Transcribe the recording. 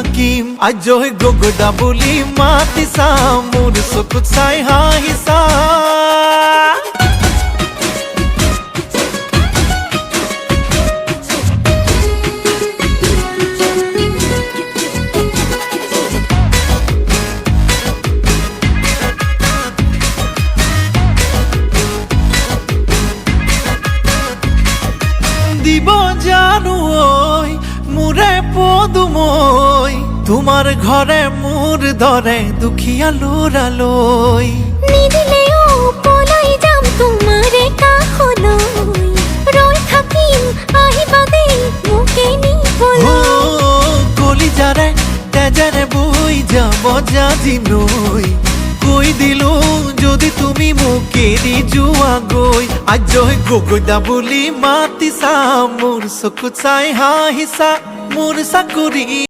থাকিম আজ গগদা বুলি মাতিছা মোৰ চকুত চাই হাঁহিছা দিব জানো ঐ মোৰে পদুমৈ তোমাৰ ঘৰে মোৰ দৰে দুখীয়া ল'ৰালৈ নিদিলেও পলাই যাম তোমাৰে কাষলৈ ৰৈ থাকিম আহিবা দেই মোকে নিবলৈ কলিজাৰে তেজেৰে বৈ যাব জাজি নৈ কৈ দিলো যদি তুমি মোক এৰি যোৱা গৈ আজ গগদা বুলি মাতিছা মোৰ চকুত চাই হাঁহিছা মোৰ চাকৰি